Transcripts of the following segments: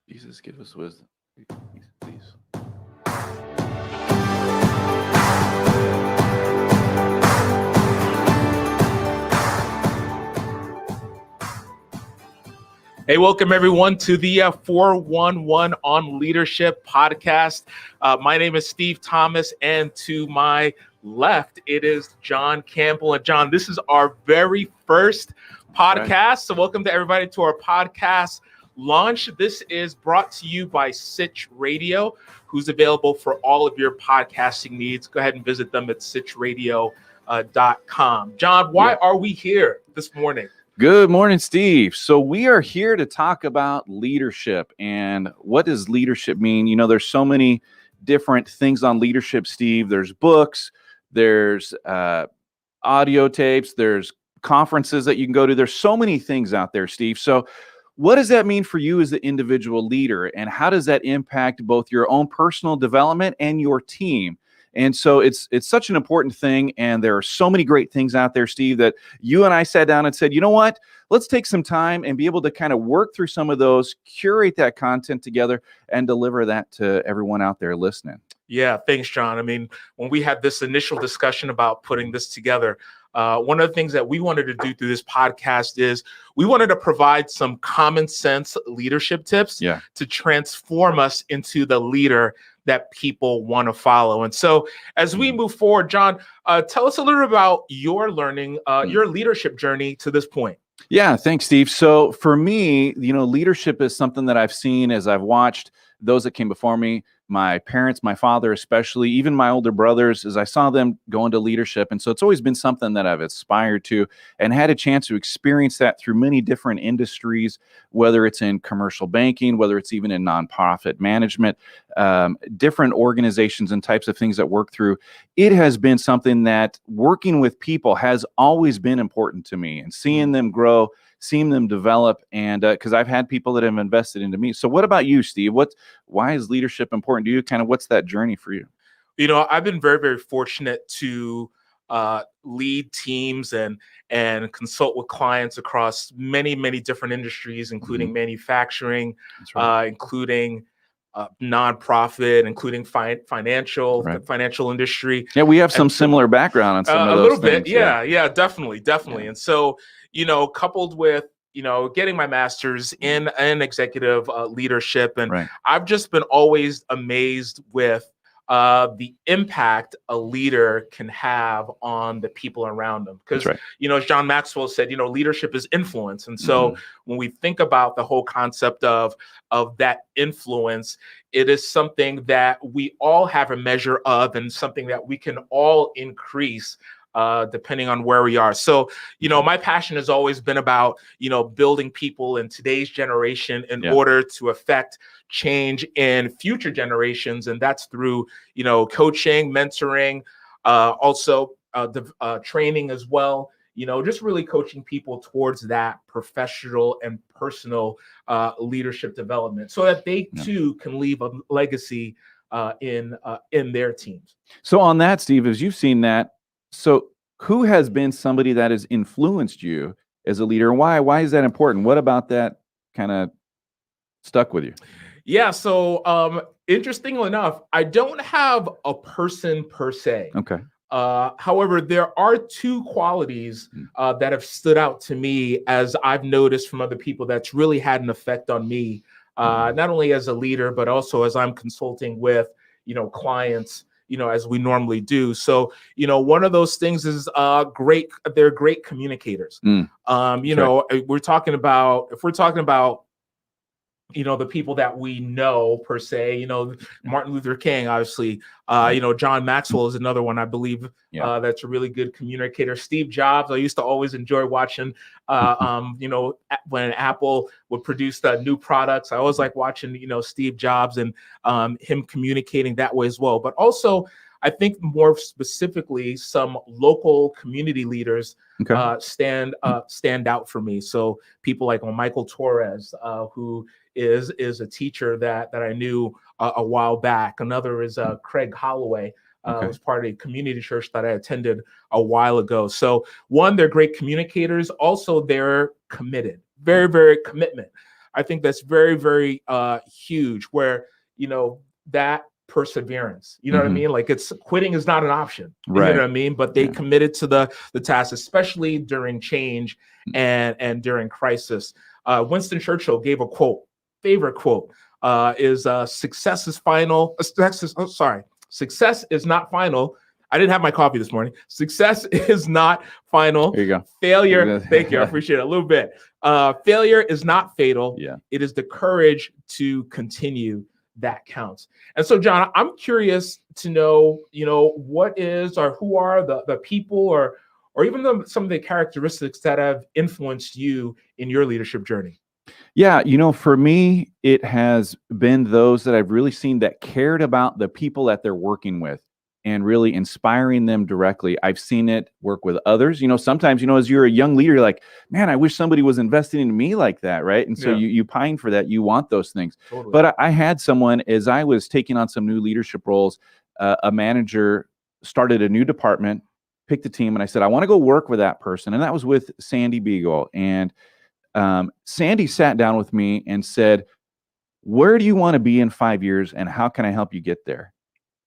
Jesus, give us wisdom. Please. Hey, welcome everyone to the 411 on Leadership podcast. My name is Steve Thomas, and to my left, it is John Campbell. And John, this is our very first podcast. Right. So welcome to everybody to our podcast launch. This is brought to you by Sitch Radio, who's available for all of your podcasting needs. Go ahead and visit them at sitchradio.com. John, why are we here this morning? Good morning, Steve. So we are here to talk about leadership. And what does leadership mean? You know, there's so many different things on leadership, Steve. There's books, there's audio tapes, there's conferences that you can go to. There's so many things out there, Steve. So what does that mean for you as the individual leader? And how does that impact both your own personal development and your team? And so it's such an important thing. And there are so many great things out there, Steve, that you and I sat down and said, you know what, let's take some time and be able to kind of work through some of those, curate that content together, and deliver that to everyone out there listening. Yeah, thanks, John. I mean, when we had this initial discussion about putting this together, one of the things that we wanted to do through this podcast is we wanted to provide some common sense leadership tips to transform us into the leader that people want to follow. And so as we move forward, John, tell us a little bit about your learning, your leadership journey to this point. Yeah, thanks, Steve. So for me, you know, leadership is something that I've seen as I've watched those that came before me, my parents, my father especially, even my older brothers, as I saw them go into leadership. And so it's always been something that I've aspired to and had a chance to experience that through many different industries, whether it's in commercial banking, whether it's even in nonprofit management, different organizations and types of things that work through. It has been something that working with people has always been important to me, and seeing them grow, seeing them develop, and because I've had people that have invested into me. So what about you, Steve? Why is leadership important to you? Kind of what's that journey for you? You know, I've been very, very fortunate to lead teams and consult with clients across many, many different industries, including manufacturing, including nonprofit, including financial industry. Yeah, we have some similar background on some of those a little things. bit. Yeah, definitely. Yeah. And so, you know, coupled with, you know, getting my master's in executive leadership. And I've just been always amazed with the impact a leader can have on the people around them. Because, you know, as John Maxwell said, you know, leadership is influence. And so when we think about the whole concept of that influence, it is something that we all have a measure of, and something that we can all increase depending on where we are. So, you know, my passion has always been about, you know, building people in today's generation in order to affect change in future generations. And that's through, you know, coaching, mentoring, also training as well, you know, just really coaching people towards that professional and personal leadership development so that they too can leave a legacy in their teams. So on that, Steve, as you've seen that, so who has been somebody that has influenced you as a leader, and why? Why is that important? What about that kind of stuck with you? Yeah, so interestingly enough, I don't have a person per se. Okay. However, there are two qualities that have stood out to me as I've noticed from other people that's really had an effect on me, not only as a leader, but also as I'm consulting with, you know, clients, you know, as we normally do. So, you know, one of those things is they're great communicators. You know, if we're talking about, you know, the people that we know per se, you know, Martin Luther King, obviously, you know, John Maxwell is another one, I believe, that's a really good communicator. Steve Jobs, I used to always enjoy watching, you know, when Apple would produce new products, I always like watching, you know, Steve Jobs and him communicating that way as well. But also, I think more specifically, some local community leaders stand out for me. So people like Michael Torres, who is a teacher that I knew a while back. Another is Craig Holloway, was part of a community church that I attended a while ago. So one, they're great communicators. Also, they're committed, very, very commitment. I think that's very, very huge, where, that perseverance, you know what I mean? Like, it's quitting is not an option, you know what I mean? But they committed to the task, especially during change and during crisis. Winston Churchill gave a favorite quote, is success is final. Success is not final. I didn't have my coffee this morning. Success is not final. There you go. Failure. Thank you. I appreciate it a little bit. Failure is not fatal. Yeah. It is the courage to continue that counts. And so, John, I'm curious to know, what is, or who are the people, or even some of the characteristics that have influenced you in your leadership journey. Yeah, for me, it has been those that I've really seen that cared about the people that they're working with and really inspiring them directly. I've seen it work with others. Sometimes, as you're a young leader, you're like, man, I wish somebody was investing in me like that, right? And so you pine for that. You want those things. Totally. But I had someone, as I was taking on some new leadership roles, a manager started a new department, picked a team, and I said, I want to go work with that person. And that was with Sandy Beagle. And Sandy sat down with me and said, where do you want to be in 5 years, and how can I help you get there?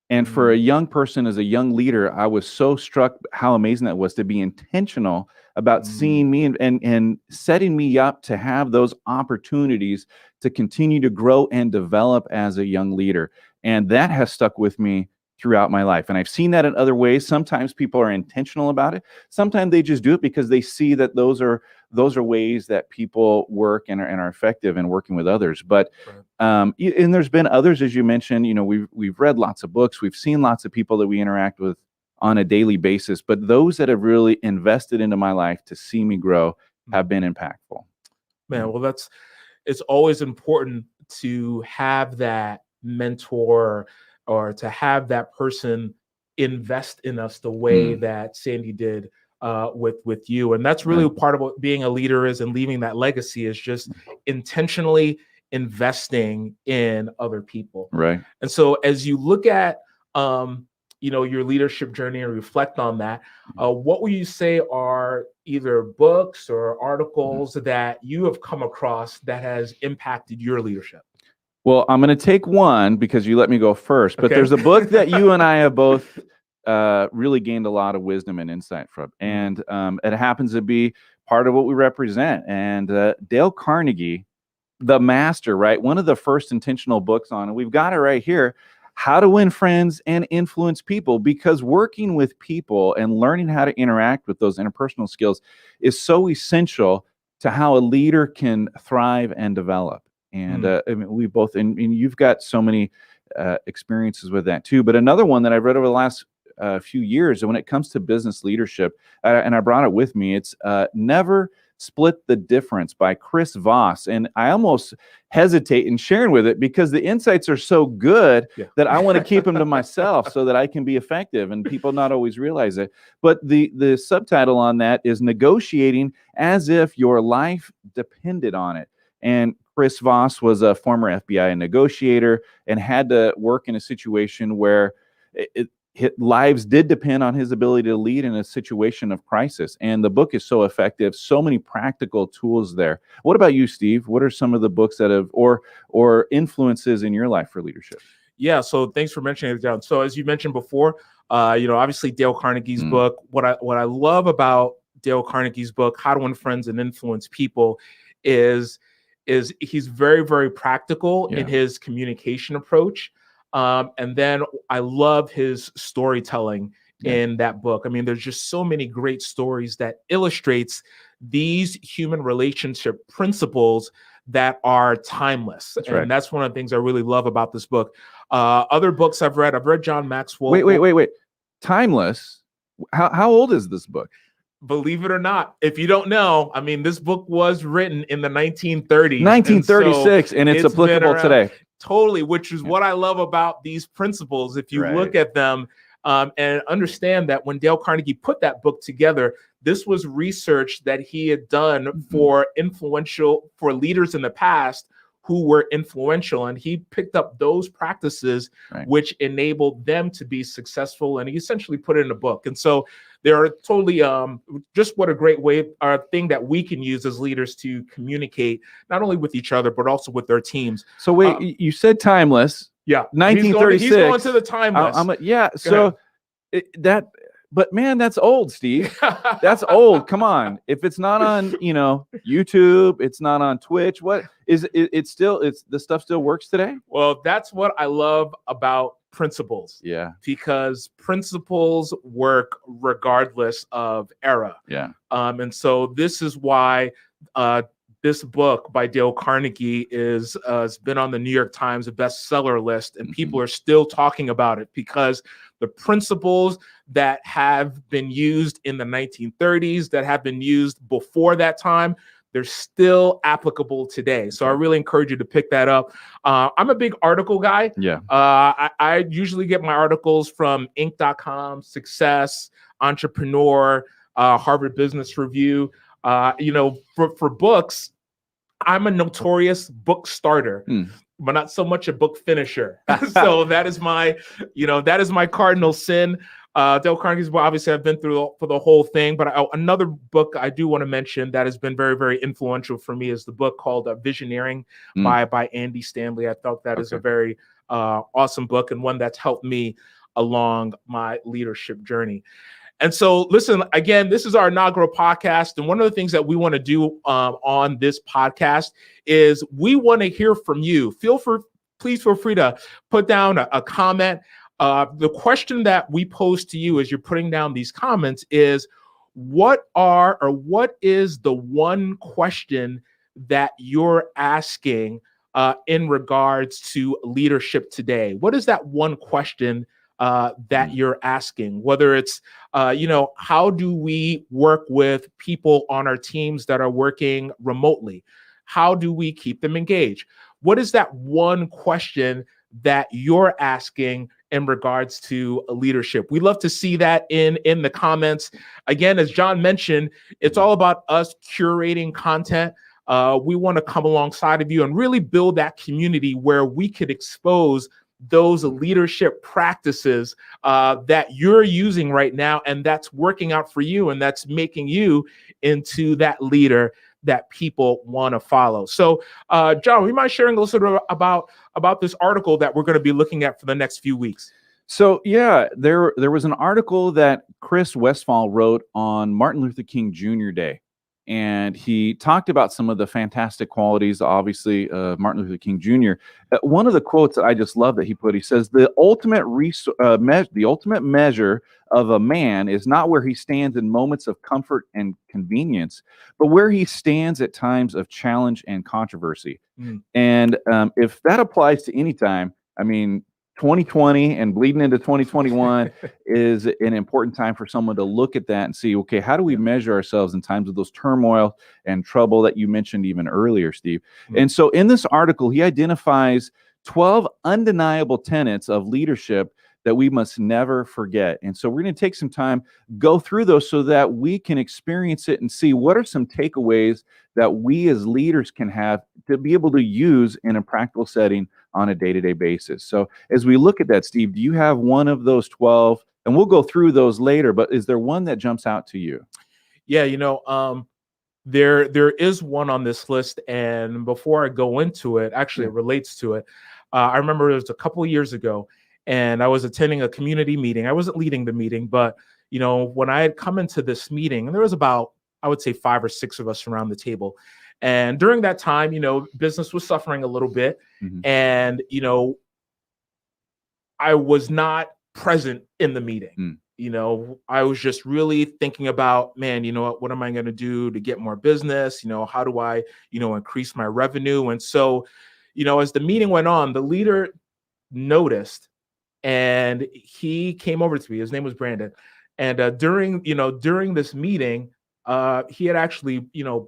And for a young person, as a young leader, I was so struck how amazing that was to be intentional about seeing me and setting me up to have those opportunities to continue to grow and develop as a young leader. And that has stuck with me throughout my life. And I've seen that in other ways. Sometimes people are intentional about it. Sometimes they just do it because they see that those are ways that people work and are effective in working with others. But and there's been others, as you mentioned. We've read lots of books. We've seen lots of people that we interact with on a daily basis. But those that have really invested into my life to see me grow have been impactful. Man, well, it's always important to have that mentor, or to have that person invest in us the way that Sandy did with you. And that's really part of what being a leader is, and leaving that legacy, is just intentionally investing in other people. Right. And so as you look at, your leadership journey and reflect on that, what would you say are either books or articles that you have come across that has impacted your leadership? Well, I'm going to take one because you let me go first, but there's a book that you and I have both really gained a lot of wisdom and insight from. And it happens to be part of what we represent. And Dale Carnegie, the master, right? One of the first intentional books on it. We've got it right here. How to Win Friends and Influence People, because working with people and learning how to interact with those interpersonal skills is so essential to how a leader can thrive and develop. And we both, and you've got so many experiences with that too. But another one that I've read over the last few years, and when it comes to business leadership, and I brought it with me, it's Never Split the Difference by Chris Voss. And I almost hesitate in sharing with it because the insights are so good that I want to keep them to myself so that I can be effective, and people not always realize it. But the subtitle on that is Negotiating as If Your Life Depended on It. And Chris Voss was a former FBI negotiator and had to work in a situation where lives did depend on his ability to lead in a situation of crisis. And the book is so effective, so many practical tools there. What about you, Steve? What are some of the books that have, or influences in your life for leadership? Yeah, so thanks for mentioning it, John. So as you mentioned before, obviously Dale Carnegie's book. What I love about Dale Carnegie's book, How to Win Friends and Influence People, is he's very, very practical in his communication approach. And then I love his storytelling in that book. I mean, there's just so many great stories that illustrates these human relationship principles that are timeless. That's one of the things I really love about this book. Other books I've read John Maxwell. Wait. Timeless? How old is this book? Believe it or not, if you don't know, I mean, this book was written in the 1930s. 1936, and it's applicable today. Totally, which is what I love about these principles. If you look at them and understand that when Dale Carnegie put that book together, this was research that he had done for leaders in the past who were influential, and he picked up those practices which enabled them to be successful, and he essentially put it in a book. And so there are totally just what a great way or thing that we can use as leaders to communicate not only with each other but also with their teams. So wait, you said timeless. Yeah, 1936. He's going to the timeless. But man, that's old, Steve. That's old. Come on. If it's not on, YouTube, it's not on Twitch. What is it? It's the stuff still works today. Well, that's what I love about principles. Yeah. Because principles work regardless of era. Yeah. And so this is why this book by Dale Carnegie has been on the New York Times bestseller list, and people are still talking about it because the principles that have been used in the 1930s, that have been used before that time, they're still applicable today. So I really encourage you to pick that up. I'm a big article guy. Yeah. I usually get my articles from Inc.com, Success, Entrepreneur, Harvard Business Review. For books, I'm a notorious book starter, but not so much a book finisher. So that is my cardinal sin. Dale Carnegie's book, obviously, I've been through for the whole thing, but another book I do want to mention that has been very, very influential for me is the book called Visioneering by Andy Stanley. I thought that is a very awesome book and one that's helped me along my leadership journey. And so, listen, again, this is our inaugural podcast. And one of the things that we want to do on this podcast is we want to hear from you. Please feel free to put down a comment. The question that we pose to you as you're putting down these comments is, what is the one question that you're asking in regards to leadership today? What is that one question that you're asking? Whether it's, how do we work with people on our teams that are working remotely? How do we keep them engaged? What is that one question that you're asking in regards to leadership? We love to see that in the comments. Again, as John mentioned, it's all about us curating content. We want to come alongside of you and really build that community where we could expose those leadership practices that you're using right now, and that's working out for you, and that's making you into that leader that people want to follow. So, John, would you mind sharing a little bit about this article that we're going to be looking at for the next few weeks? So, yeah, there was an article that Chris Westfall wrote on Martin Luther King Jr. Day. And he talked about some of the fantastic qualities, obviously, of Martin Luther King Jr. One of the quotes that I just love that he says, the ultimate measure of a man is not where he stands in moments of comfort and convenience, but where he stands at times of challenge and controversy. And if that applies to any time, I mean, 2020 and bleeding into 2021 is an important time for someone to look at that and see, okay, how do we measure ourselves in times of those turmoil and trouble that you mentioned even earlier, Steve? And so in this article, he identifies 12 undeniable tenets of leadership that we must never forget. And so we're going to take some time, go through those so that we can experience it and see what are some takeaways that we as leaders can have to be able to use in a practical setting on a day-to-day basis. So as we look at that, Steve, do you have one of those 12? And we'll go through those later, but is there one that jumps out to you? Yeah, there is one on this list. And before I go into it, actually it relates to it. I remember it was a couple of years ago, and I was attending a community meeting. I wasn't leading the meeting, but when I had come into this meeting, and there was about, I would say, 5 or 6 of us around the table. And during that time, business was suffering a little bit. And, I was not present in the meeting. I was just really thinking about, man, what am I going to do to get more business? How do I, increase my revenue? And so, as the meeting went on, the leader noticed, and he came over to me. His name was Brandon. And during this meeting, he had actually,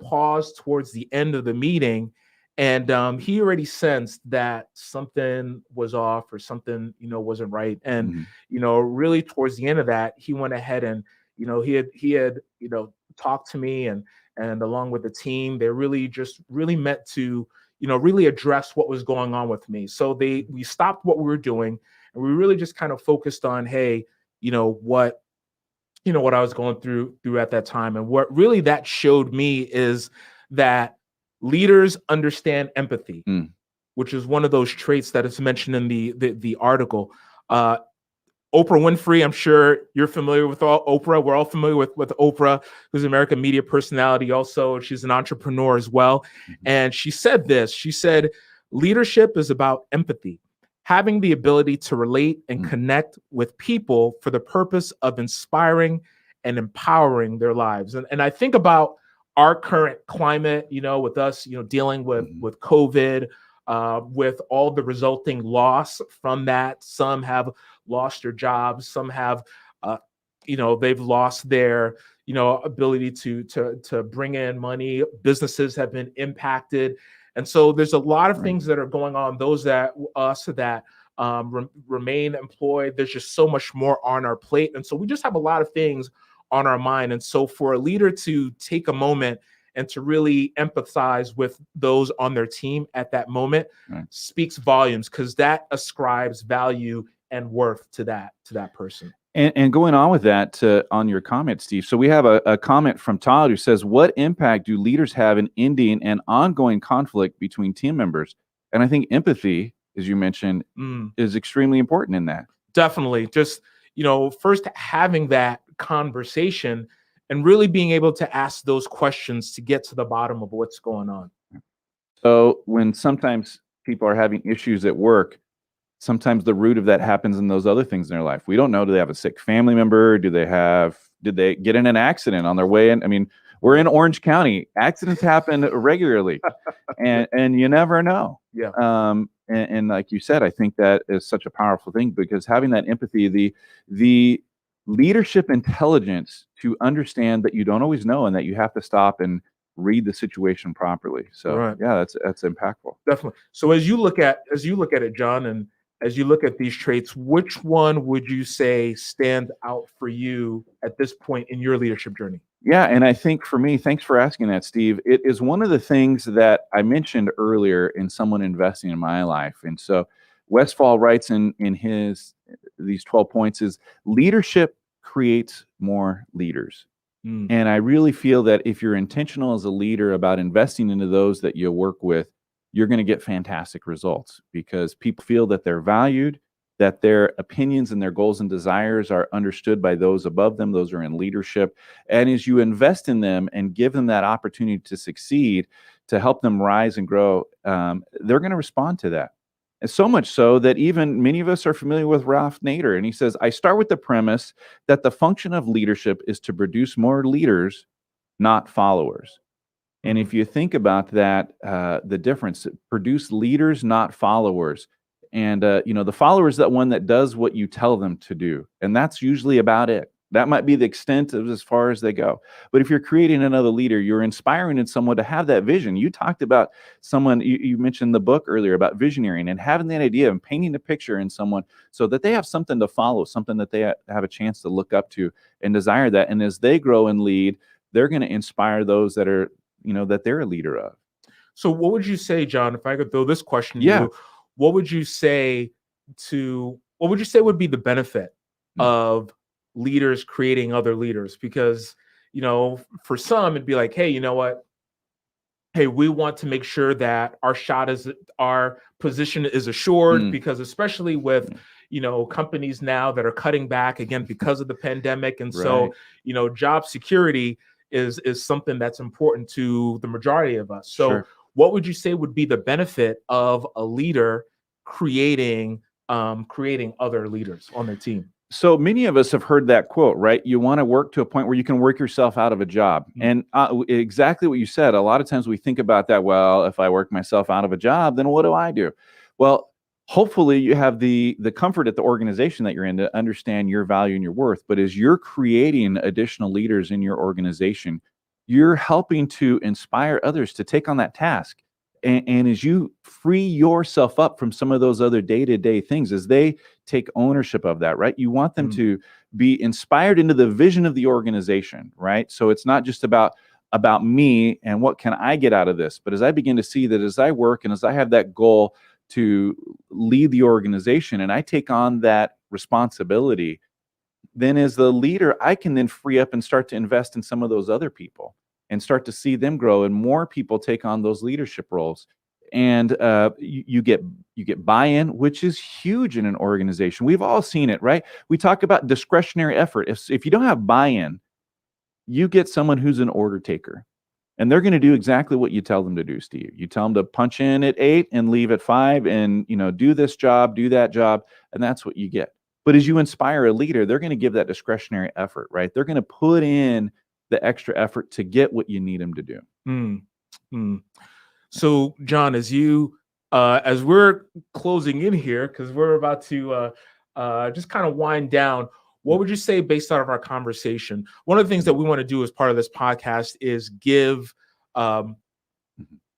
paused towards the end of the meeting, and he already sensed that something was off or something, wasn't right. And, really towards the end of that, he went ahead and, he had, talked to me and along with the team, they really meant to, really address what was going on with me. So we stopped what we were doing, and we really just kind of focused on, hey, what I was going through at that time. And what really that showed me is that leaders understand empathy, which is one of those traits that is mentioned in the article. Oprah Winfrey, I'm sure you're familiar with Oprah. We're all familiar with Oprah, who's an American media personality also. She's an entrepreneur as well. And she said this. She said, leadership is about empathy, having the ability to relate and connect with people for the purpose of inspiring and empowering their lives. And I think about our current climate, with us, dealing with COVID, with all the resulting loss from that. Some have lost their jobs. Some have, they've lost their, ability to bring in money. Businesses have been impacted. And so there's a lot of things that are going on. Those that remain employed, there's just so much more on our plate. And so we just have a lot of things on our mind. And so for a leader to take a moment and to really empathize with those on their team at that moment speaks volumes, because that ascribes value and worth to that person. And going on with that, on your comment, Steve, so we have a comment from Todd who says, what impact do leaders have in ending an ongoing conflict between team members? And I think empathy, as you mentioned, is extremely important in that. Definitely. Just, first having that conversation and really being able to ask those questions to get to the bottom of what's going on. So when sometimes people are having issues at work, sometimes the root of that happens in those other things in their life. We don't know. Do they have a sick family member? Did they get in an accident on their way in? I mean, we're in Orange County. Accidents happen regularly, and you never know. Yeah. And like you said, I think that is such a powerful thing, because having that empathy, the leadership intelligence to understand that you don't always know and that you have to stop and read the situation properly. So yeah, that's impactful. Definitely. So as you look at it, John, and as you look at these traits, which one would you say stands out for you at this point in your leadership journey? Yeah, and I think for me, thanks for asking that, Steve. It is one of the things that I mentioned earlier in someone investing in my life. And so Westfall writes in these 12 points is leadership creates more leaders. And I really feel that if you're intentional as a leader about investing into those that you work with, you're going to get fantastic results, because people feel that they're valued, that their opinions and their goals and desires are understood by those above them. Those are in leadership. And as you invest in them and give them that opportunity to succeed, to help them rise and grow, they're going to respond to that. And so much so that even many of us are familiar with Ralph Nader. And he says, I start with the premise that the function of leadership is to produce more leaders, not followers. And if you think about that, the difference, produce leaders, not followers. And, the follower is that one that does what you tell them to do. And that's usually about it. That might be the extent of as far as they go. But if you're creating another leader, you're inspiring in someone to have that vision. You talked about someone, you mentioned the book earlier about visioneering and having that idea and painting a picture in someone so that they have something to follow, something that they have a chance to look up to and desire that. And as they grow and lead, they're going to inspire those that are, that they're a leader of. So what would you say, John, if I could throw this question to you, what would you say would be the benefit of leaders creating other leaders? Because, for some, it'd be like, hey, you know what? Hey, we want to make sure that our position is assured, because especially with, companies now that are cutting back again because of the pandemic. And so, job security is something that's important to the majority of us. So what would you say would be the benefit of a leader creating other leaders on their team? So many of us have heard that quote, right? You want to work to a point where you can work yourself out of a job. And exactly what you said. A lot of times we think about that. Well, if I work myself out of a job, then what do I do? Well, hopefully you have the comfort at the organization that you're in to understand your value and your worth. But as you're creating additional leaders in your organization, you're helping to inspire others to take on that task. And as you free yourself up from some of those other day-to-day things, as they take ownership of that, right? You want them to be inspired into the vision of the organization, right? So it's not just about about me and what can I get out of this. But as I begin to see that as I work and as I have that goal to lead the organization and I take on that responsibility, then as the leader, I can then free up and start to invest in some of those other people and start to see them grow and more people take on those leadership roles. And you get buy-in, which is huge in an organization. We've all seen it, right? We talk about discretionary effort. If you don't have buy-in, you get someone who's an order taker. And they're going to do exactly what you tell them to do, Steve. You tell them to punch in at 8 and leave at 5 and, do this job, do that job, and that's what you get. But as you inspire a leader, they're going to give that discretionary effort, right? They're going to put in the extra effort to get what you need them to do. So, John, as we're closing in here, because we're about to just kind of wind down, what would you say based out of our conversation? One of the things that we want to do as part of this podcast is give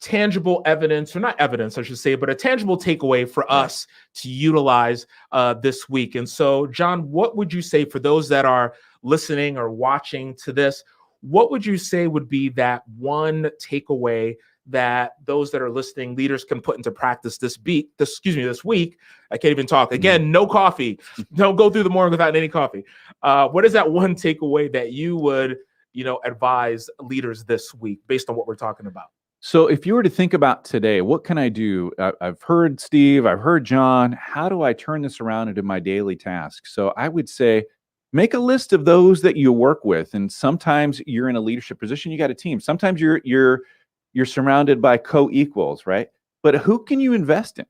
tangible evidence, or not evidence, I should say, but a tangible takeaway for us to utilize this week. And so, John, what would you say for those that are listening or watching to this? What would you say would be that one takeaway that those that are listening, leaders, can put into practice this week? I can't even talk. Again, no coffee. Don't go through the morning without any coffee. What is that one takeaway that you would, advise leaders this week based on what we're talking about? So if you were to think about today, what can I do? I've heard Steve, I've heard John. How do I turn this around into my daily task? So I would say, make a list of those that you work with. And sometimes you're in a leadership position, you got a team. Sometimes you're surrounded by co-equals, right? But who can you invest in?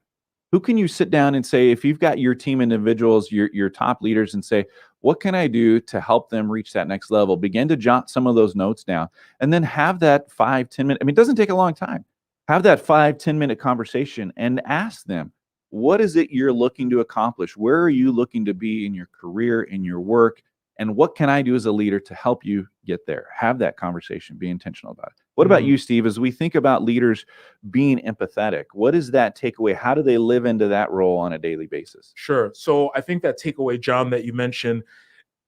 Who can you sit down and say, if you've got your team individuals, your top leaders, and say, what can I do to help them reach that next level? Begin to jot some of those notes down and then have that 5-10 minute, it doesn't take a long time. Have that 5-10 minute conversation and ask them, what is it you're looking to accomplish? Where are you looking to be in your career, in your work? And what can I do as a leader to help you get there? Have that conversation, be intentional about it. What about you, Steve? As we think about leaders being empathetic, what is that takeaway? How do they live into that role on a daily basis? Sure. So I think that takeaway, John, that you mentioned,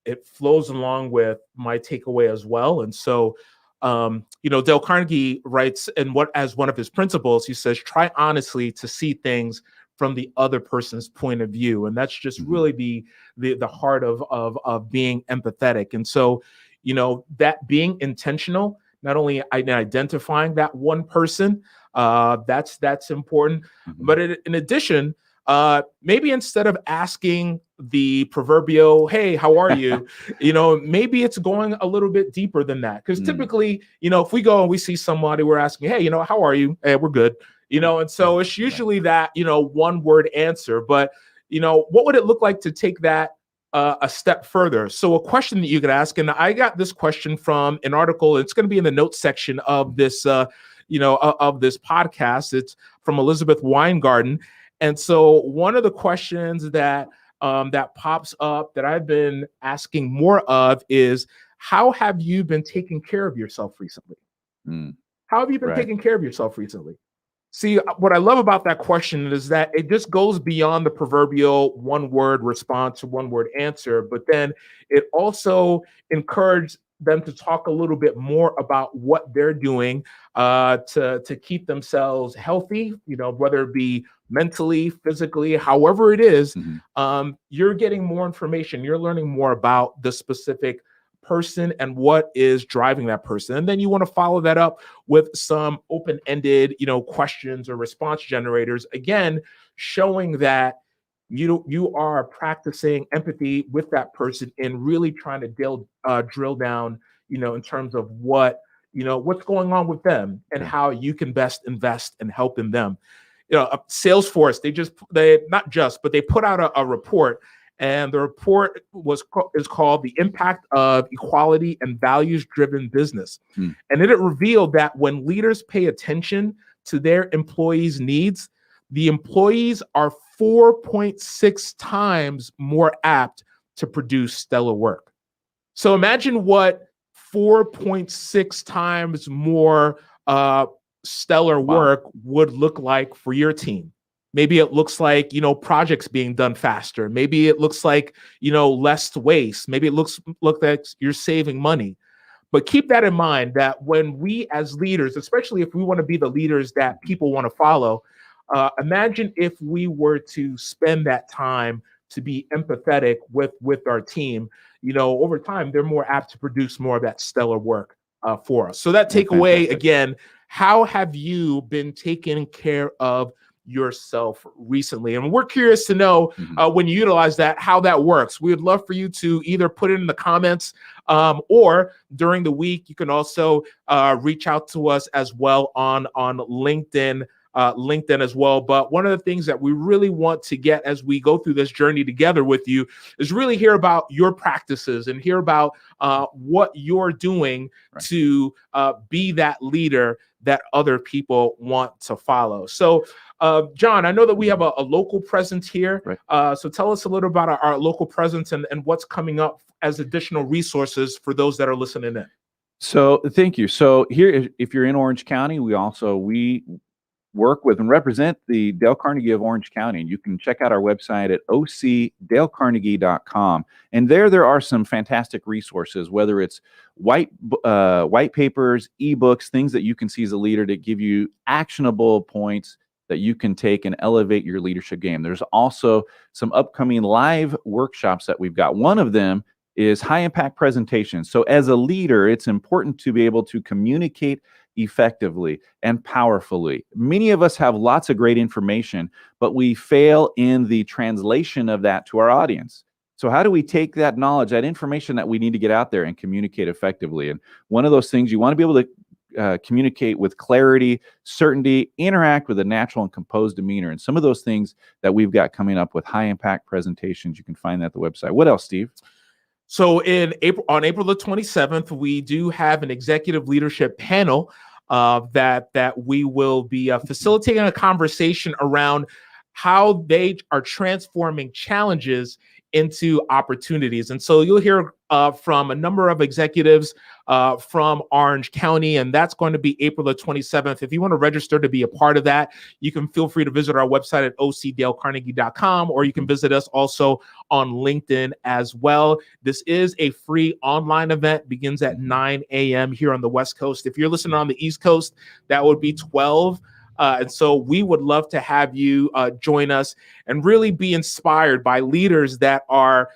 it flows along with my takeaway as well. And so, Dale Carnegie writes, as one of his principles, he says, try honestly to see things from the other person's point of view. And that's just really the heart of being empathetic. And so, that being intentional, not only identifying that one person, that's important, but in addition, maybe instead of asking the proverbial, hey, how are you? Maybe it's going a little bit deeper than that. Because typically, if we go and we see somebody, we're asking, hey, how are you? Hey, we're good. And so it's usually that, one word answer. But, what would it look like to take that a step further? So a question that you could ask, and I got this question from an article, it's going to be in the notes section of this, of this podcast. It's from Elizabeth Weingarten. And so one of the questions that pops up that I've been asking more of is, how have you been taking care of yourself recently? How have you been taking care of yourself recently? See, what I love about that question is that it just goes beyond the proverbial one-word response or one-word answer, but then it also encouraged them to talk a little bit more about what they're doing to keep themselves healthy, whether it be mentally, physically, however it is. You're getting more information. You're learning more about the specific person and what is driving that person. And then you want to follow that up with some open-ended, questions or response generators, again, showing that you are practicing empathy with that person and really trying to drill down, in terms of what's going on with them and how you can best invest and help in them. Salesforce, they put out a report. And the report is called The Impact of Equality and Values-Driven Business. And it revealed that when leaders pay attention to their employees' needs, the employees are 4.6 times more apt to produce stellar work. So imagine what 4.6 times more stellar work would look like for your team. Maybe it looks like, projects being done faster. Maybe it looks like, less waste. Maybe it looks like you're saving money. But keep that in mind, that when we as leaders, especially if we want to be the leaders that people want to follow, imagine if we were to spend that time to be empathetic with our team. Over time, they're more apt to produce more of that stellar work for us. So that takeaway, again, how have you been taking care of yourself recently? And we're curious to know when you utilize that, how that works. We would love for you to either put it in the comments or during the week. You can also reach out to us as well on LinkedIn. As well. But one of the things that we really want to get as we go through this journey together with you is really hear about your practices and hear about what you're doing to be that leader that other people want to follow. So, John, I know that we have a local presence here. So tell us a little about our local presence and what's coming up as additional resources for those that are listening in. So thank you. So here, if you're in Orange County, we work with and represent the Dale Carnegie of Orange County. And you can check out our website at ocdalecarnegie.com. And there are some fantastic resources, whether it's white papers, ebooks, things that you can see as a leader that give you actionable points that you can take and elevate your leadership game. There's also some upcoming live workshops that we've got. One of them is high impact presentations. So as a leader, it's important to be able to communicate effectively and powerfully. Many of us have lots of great information, but we fail in the translation of that to our audience. So how do we take that knowledge, that information that we need to get out there and communicate effectively? And one of those things, you want to be able to communicate with clarity, certainty, interact with a natural and composed demeanor. And some of those things that we've got coming up with high impact presentations, you can find that at the website. What else, Steve? So on April the 27th, we do have an executive leadership panel that we will be facilitating a conversation around how they are transforming challenges into opportunities. And so you'll hear from a number of executives from Orange County, and that's going to be April the 27th. If you want to register to be a part of that, you can feel free to visit our website at ocdalecarnegie.com, or you can visit us also on LinkedIn as well. This is a free online event, begins at 9 a.m. here on the West Coast. If you're listening on the East Coast, that would be 12. And so we would love to have you join us and really be inspired by leaders that are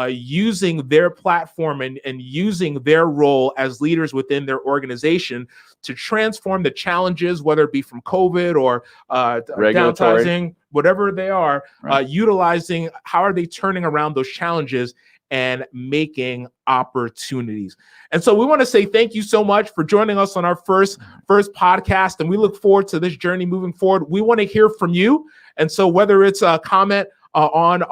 using their platform and using their role as leaders within their organization to transform the challenges, whether it be from COVID or downsizing, whatever they are, utilizing how are they turning around those challenges and making opportunities. And so we want to say thank you so much for joining us on our first podcast, and we look forward to this journey moving forward. We want to hear from you, and so whether it's a comment on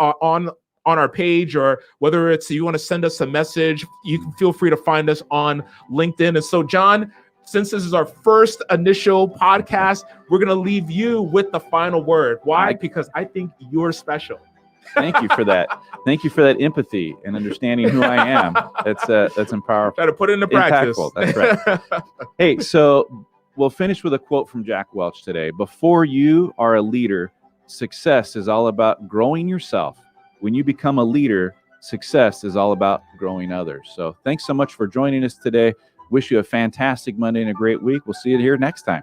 our page, or whether it's you want to send us a message, you can feel free to find us on LinkedIn. And so, John, since this is our first initial podcast, we're going to leave you with the final word. Why? Because I think you're special. Thank you for that. Thank you for that empathy and understanding who I am. That's empowering. Got to put it into practice. Impactful. That's right. Hey, so we'll finish with a quote from Jack Welch today. Before you are a leader, success is all about growing yourself. When you become a leader, success is all about growing others. So thanks so much for joining us today. Wish you a fantastic Monday and a great week. We'll see you here next time.